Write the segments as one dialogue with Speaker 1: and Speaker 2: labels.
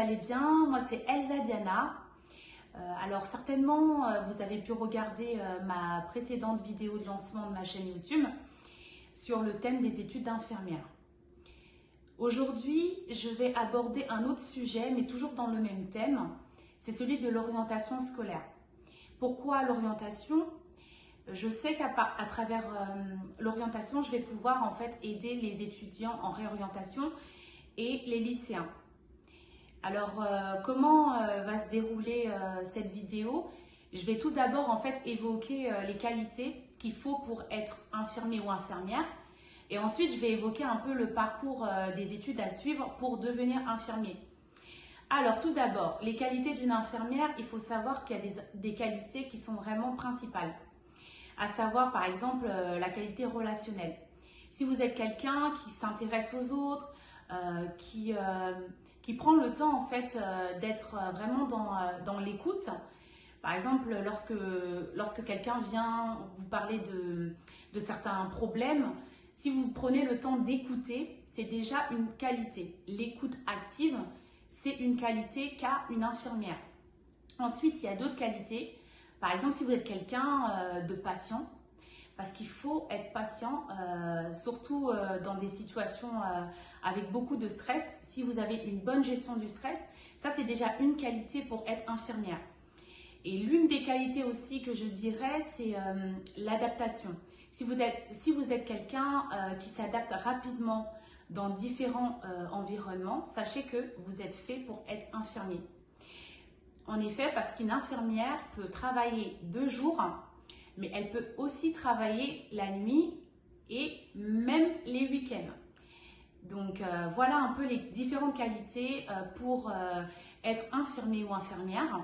Speaker 1: allez bien. Moi, c'est Elsa Diana. Alors, certainement, vous avez pu regarder ma précédente vidéo de lancement de ma chaîne YouTube sur le thème des études d'infirmière. Aujourd'hui, je vais aborder un autre sujet, mais toujours dans le même thème. C'est celui de l'orientation scolaire. Pourquoi l'orientation? Je sais qu'à travers l'orientation, je vais pouvoir en fait aider les étudiants en réorientation et les lycéens. Alors, comment va se dérouler cette vidéo? Je vais tout d'abord en fait évoquer les qualités qu'il faut pour être infirmier ou infirmière. Et ensuite, je vais évoquer un peu le parcours des études à suivre pour devenir infirmier. Alors, tout d'abord, les qualités d'une infirmière, il faut savoir qu'il y a des qualités qui sont vraiment principales. À savoir, par exemple, la qualité relationnelle. Si vous êtes quelqu'un qui s'intéresse aux autres, qui prend le temps en fait d'être vraiment dans l'écoute. Par exemple, lorsque quelqu'un vient vous parler de certains problèmes, si vous prenez le temps d'écouter, c'est déjà une qualité. L'écoute active, c'est une qualité qu'a une infirmière. Ensuite, il y a d'autres qualités. Par exemple, si vous êtes quelqu'un de patient, parce qu'il faut être patient, surtout dans des situations avec beaucoup de stress. Si vous avez une bonne gestion du stress, ça c'est déjà une qualité pour être infirmière. Et l'une des qualités aussi que je dirais, c'est l'adaptation. Si vous êtes quelqu'un qui s'adapte rapidement dans différents environnements, sachez que vous êtes fait pour être infirmier. En effet, parce qu'une infirmière peut travailler 2 jours, mais elle peut aussi travailler la nuit et même les week-ends. Donc voilà un peu les différentes qualités pour être infirmier ou infirmière.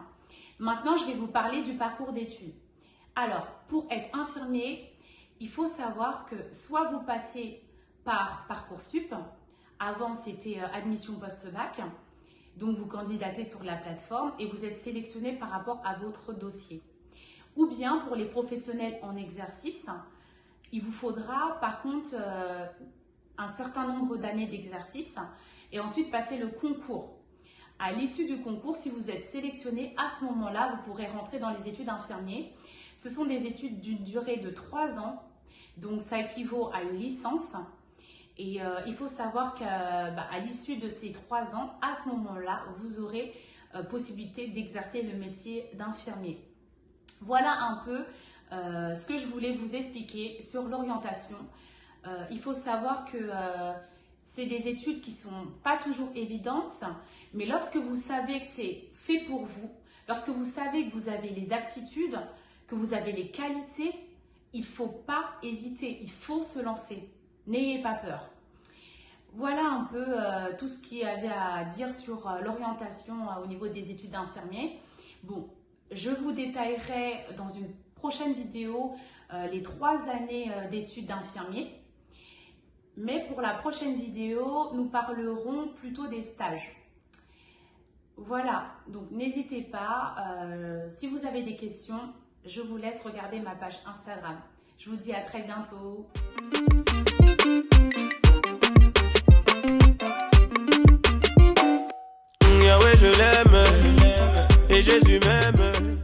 Speaker 1: Maintenant, je vais vous parler du parcours d'études. Alors, pour être infirmier, il faut savoir que soit vous passez par Parcoursup, avant c'était admission post-bac, donc vous candidatez sur la plateforme et vous êtes sélectionné par rapport à votre dossier. Ou bien pour les professionnels en exercice, il vous faudra par contre un certain nombre d'années d'exercice et ensuite passer le concours. À l'issue du concours, si vous êtes sélectionné, à ce moment-là, vous pourrez rentrer dans les études infirmiers. Ce sont des études d'une durée de 3 ans, donc ça équivaut à une licence. Et il faut savoir qu'à l'issue de ces 3 ans, à ce moment-là, vous aurez possibilité d'exercer le métier d'infirmier. Voilà un peu ce que je voulais vous expliquer sur l'orientation. Il faut savoir que c'est des études qui ne sont pas toujours évidentes, mais lorsque vous savez que c'est fait pour vous, lorsque vous savez que vous avez les aptitudes, que vous avez les qualités, il ne faut pas hésiter, il faut se lancer. N'ayez pas peur. Voilà un peu tout ce qu'il y avait à dire sur l'orientation au niveau des études d'infirmier. Bon, je vous détaillerai dans une prochaine vidéo les 3 années d'études d'infirmier. Mais pour la prochaine vidéo, nous parlerons plutôt des stages. Voilà, donc n'hésitez pas. Si vous avez des questions, je vous laisse regarder ma page Instagram. Je vous dis à très bientôt.
Speaker 2: Yahweh, je l'aime, et Jésus m'aime.